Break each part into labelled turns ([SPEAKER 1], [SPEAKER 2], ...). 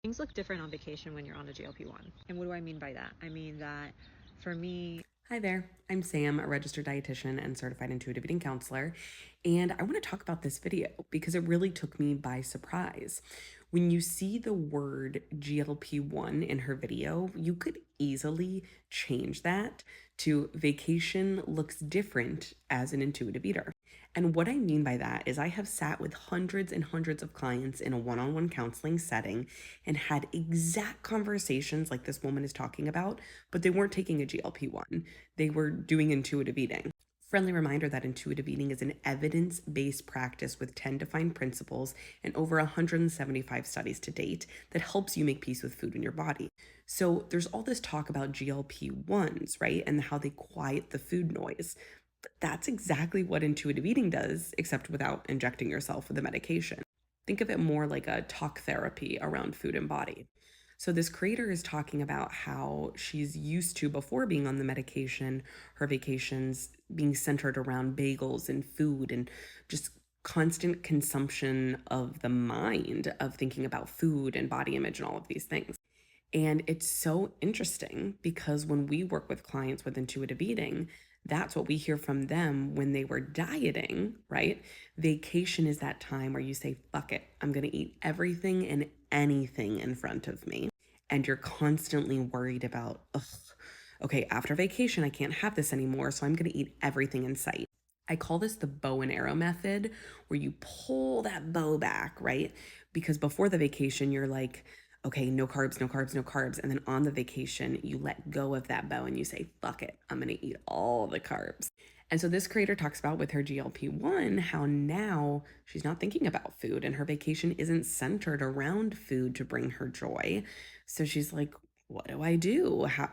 [SPEAKER 1] Things look different on vacation when you're on a GLP-1. And what do I mean by that? I mean that for me,
[SPEAKER 2] Hi there, I'm Sam, a registered dietitian and certified intuitive eating counselor, and I want to talk about this video because it really took me by surprise. When you see the word GLP-1 in her video, you could easily change that to vacation looks different as an intuitive eater. And what I mean by that is I have sat with hundreds and hundreds of clients in a one-on-one counseling setting and had exact conversations like this woman is talking about, but they weren't taking a GLP-1. They were doing intuitive eating. Friendly reminder that intuitive eating is an evidence based practice with 10 defined principles and over 175 studies to date that helps you make peace with food in your body. So, there's all this talk about GLP-1s, right? And how they quiet the food noise. But that's exactly what intuitive eating does, except without injecting yourself with the medication. Think of it more like a talk therapy around food and body. So, this creator is talking about how she's used to, before being on the medication, her vacations being centered around bagels and food and just constant consumption of the mind of thinking about food and body image and all of these things. And it's so interesting because when we work with clients with intuitive eating, that's what we hear from them when they were dieting, right? Vacation is that time where you say, fuck it, I'm gonna eat everything and anything in front of me. And you're constantly worried about, ugh, okay, after vacation, I can't have this anymore, so I'm gonna eat everything in sight. I call this the bow and arrow method, where you pull that bow back, right? Because before the vacation, you're like, okay, no carbs, no carbs, no carbs. And then on the vacation, you let go of that bow and you say, fuck it, I'm gonna eat all the carbs. And so this creator talks about with her GLP-1 how now she's not thinking about food and her vacation isn't centered around food to bring her joy. So she's like, what do I do? How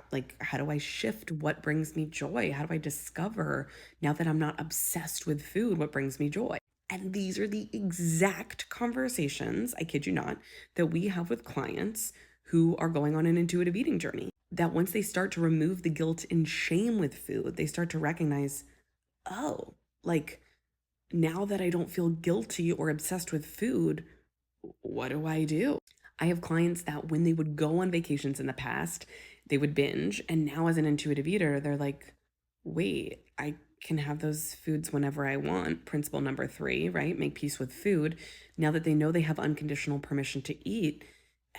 [SPEAKER 2] do I shift what brings me joy? How do I discover, now that I'm not obsessed with food, what brings me joy? And these are the exact conversations, I kid you not, that we have with clients who are going on an intuitive eating journey. That once they start to remove the guilt and shame with food, they start to recognize, oh, like now that I don't feel guilty or obsessed with food, what do I do? I have clients that when they would go on vacations in the past, they would binge. And now, as an intuitive eater, they're like, wait, I can have those foods whenever I want. Principle number three, right? Make peace with food. Now that they know they have unconditional permission to eat,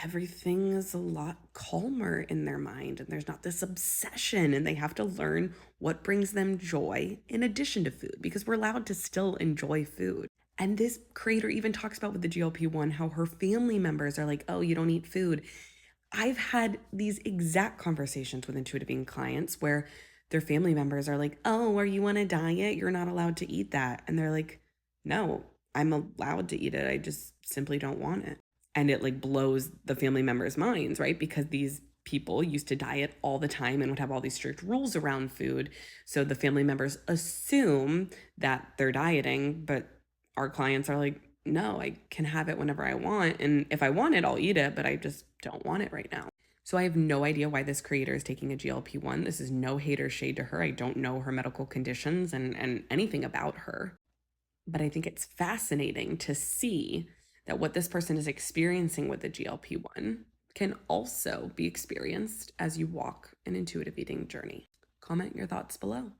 [SPEAKER 2] everything is a lot calmer in their mind. And there's not this obsession. And they have to learn what brings them joy in addition to food, because we're allowed to still enjoy food. And this creator even talks about with the GLP-1 how her family members are like, oh, you don't eat food. I've had these exact conversations with intuitive eating clients where their family members are like, oh, are you on a diet? You're not allowed to eat that. And they're like, no, I'm allowed to eat it. I just simply don't want it. And it like blows the family members' minds, right? Because these people used to diet all the time and would have all these strict rules around food. So the family members assume that they're dieting, but our clients are like, no, I can have it whenever I want. And if I want it, I'll eat it, but I just don't want it right now. So I have no idea why this creator is taking a GLP-1. This is no hate or shade to her. I don't know her medical conditions and anything about her. But I think it's fascinating to see that what this person is experiencing with the GLP-1 can also be experienced as you walk an intuitive eating journey. Comment your thoughts below.